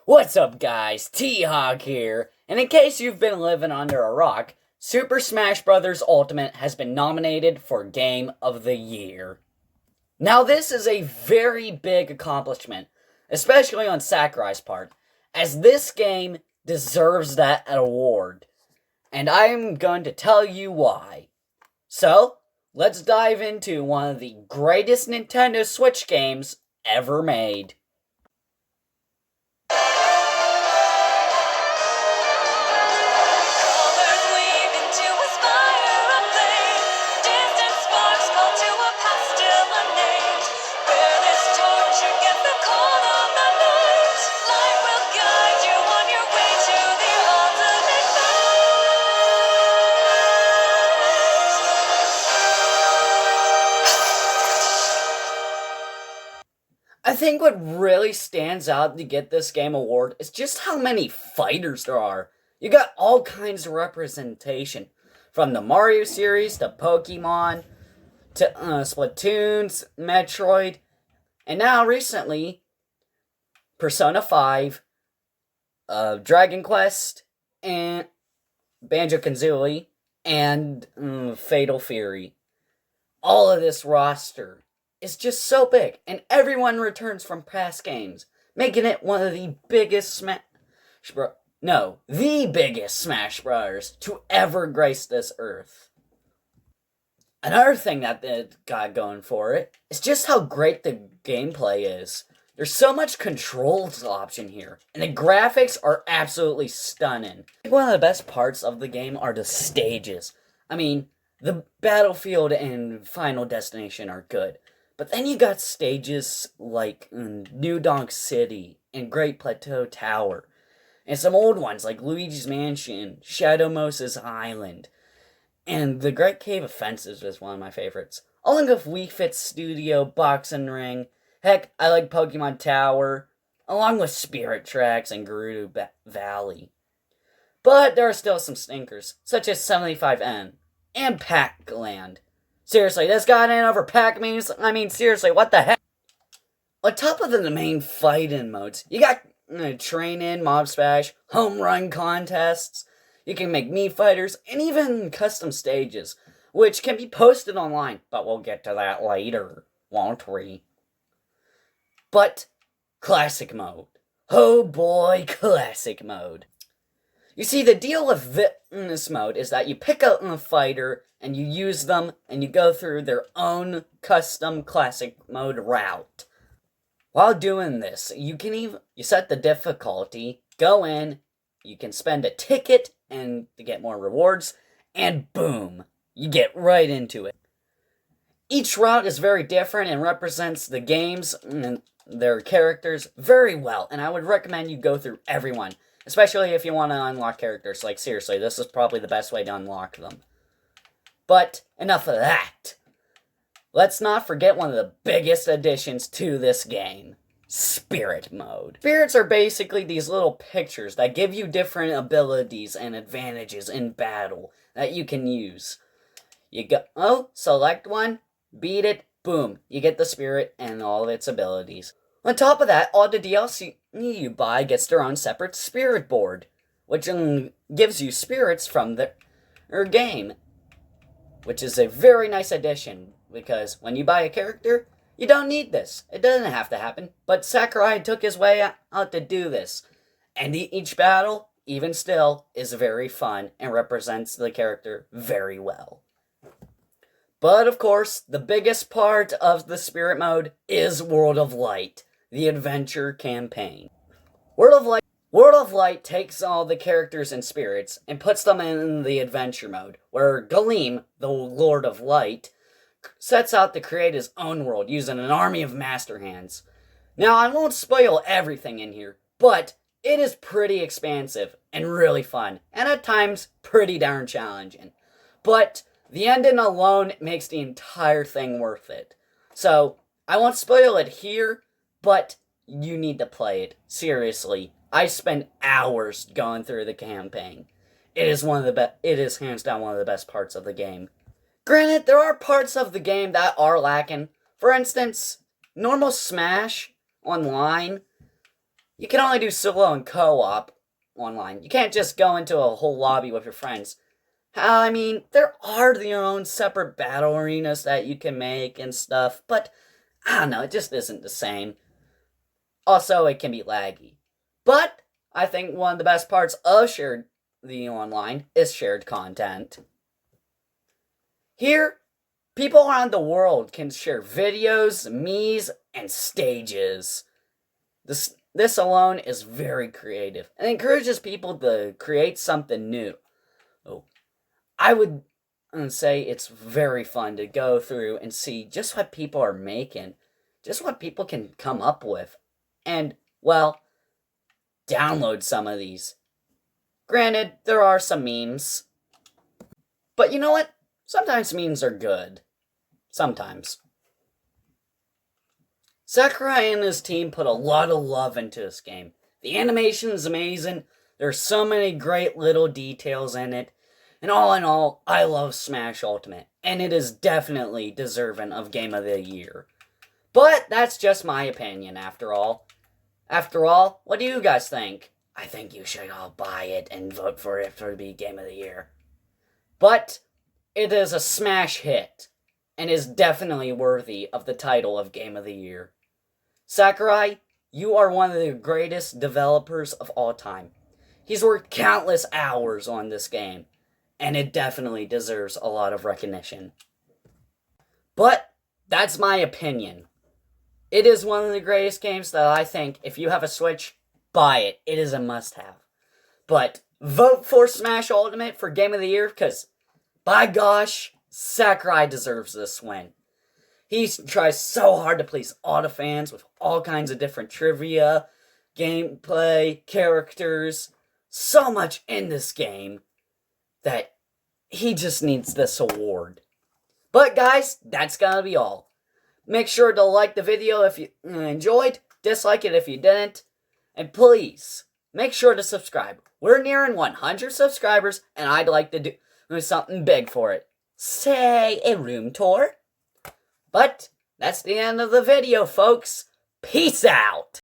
What's up, guys? T-Hawk here, and in case you've been living under a rock, Super Smash Bros. Ultimate has been nominated for Game of the Year. Now, this is a very big accomplishment, especially on Sakurai's part, as this game deserves that award, and I am going to tell you why. So, let's dive into one of the greatest Nintendo Switch games ever made. I think what really stands out to get this game award is just how many fighters there are. You got all kinds of representation, from the Mario series to Pokemon to Splatoon, Metroid, and now recently Persona 5, Dragon Quest, and Banjo-Kazooie, and Fatal Fury. All of this roster is just so big, and everyone returns from past games, making it one of the biggest the biggest Smash Bros. To ever grace this earth. Another thing that it got going for it is just how great the gameplay is. There's so much controls option here, and the graphics are absolutely stunning. One of the best parts of the game are the stages. I mean, the battlefield and Final Destination are good, but then you got stages like New Donk City and Great Plateau Tower, and some old ones like Luigi's Mansion, Shadow Moses Island, and the Great Cave Offensive is one of my favorites. Along with Wii Fit Studio, Boxing Ring, heck, I like Pokemon Tower, along with Spirit Tracks and Gerudo Valley. But there are still some stinkers, such as 75N and Pac-Land. Seriously, this got in over Pac-Mans? I mean, seriously, what the heck? On top of the main fighting modes, you got train-in, mob smash, home run contests. You can make Mii fighters, and even custom stages, which can be posted online, but we'll get to that later, won't we? But, classic mode. Oh boy, classic mode. You see, the deal with this mode is that you pick out a fighter, and you use them, and you go through their own custom classic mode route. While doing this, you set the difficulty, go in, you can spend a ticket and to get more rewards, and boom, you get right into it. Each route is very different and represents the games and their characters very well, and I would recommend you go through everyone, especially if you want to unlock characters. Like, seriously, this is probably the best way to unlock them. But enough of that. Let's not forget one of the biggest additions to this game. Spirit mode. Spirits are basically these little pictures that give you different abilities and advantages in battle that you can use. Select one, beat it, boom, you get the spirit and all of its abilities. On top of that, all the DLC you buy gets their own separate spirit board, which gives you spirits from their game, which is a very nice addition, because when you buy a character, you don't need this. It doesn't have to happen, but Sakurai took his way out to do this, and each battle, even still, is very fun and represents the character very well. But of course, the biggest part of the Spirit mode is World of Light, the adventure campaign. World of Light takes all the characters and spirits and puts them in the adventure mode, where Galeem, the Lord of Light, sets out to create his own world using an army of master hands. Now, I won't spoil everything in here, but it is pretty expansive and really fun, and at times pretty darn challenging. But the ending alone makes the entire thing worth it. So, I won't spoil it here, but you need to play it. Seriously, I spent hours going through the campaign. It is hands down one of the best parts of the game. Granted, there are parts of the game that are lacking. For instance, normal Smash online You can only do solo and co-op online. You can't just go into a whole lobby with your friends. I mean, there are your own separate battle arenas that you can make and stuff, but I don't know, it just isn't the same. Also, it can be laggy. But I think one of the best parts of the online is shared content. Here, people around the world can share videos, memes, and stages. This alone is very creative and encourages people to create something new. Oh, I would say it's very fun to go through and see just what people are making, just what people can come up with, and, well, download some of these. Granted, there are some memes, but you know what? Sometimes memes are good. Sometimes. Sakurai and his team put a lot of love into this game. The animation is amazing. There's so many great little details in it. And all in all, I love Smash Ultimate. And it is definitely deserving of Game of the Year. But that's just my opinion, after all. After all, what do you guys think? I think you should all buy it and vote for it to be Game of the Year. But it is a smash hit, and is definitely worthy of the title of Game of the Year. Sakurai, you are one of the greatest developers of all time. He's worked countless hours on this game, and it definitely deserves a lot of recognition. But that's my opinion. It is one of the greatest games that I think, if you have a Switch, buy it. It is a must-have. But vote for Smash Ultimate for Game of the Year, because, by gosh, Sakurai deserves this win. He tries so hard to please all the fans with all kinds of different trivia, gameplay, characters, so much in this game that he just needs this award. But guys, that's gonna be all. Make sure to like the video if you enjoyed, dislike it if you didn't, and please, make sure to subscribe. We're nearing 100 subscribers, and I'd like to do something big for it. Say, a room tour. But that's the end of the video, folks. Peace out.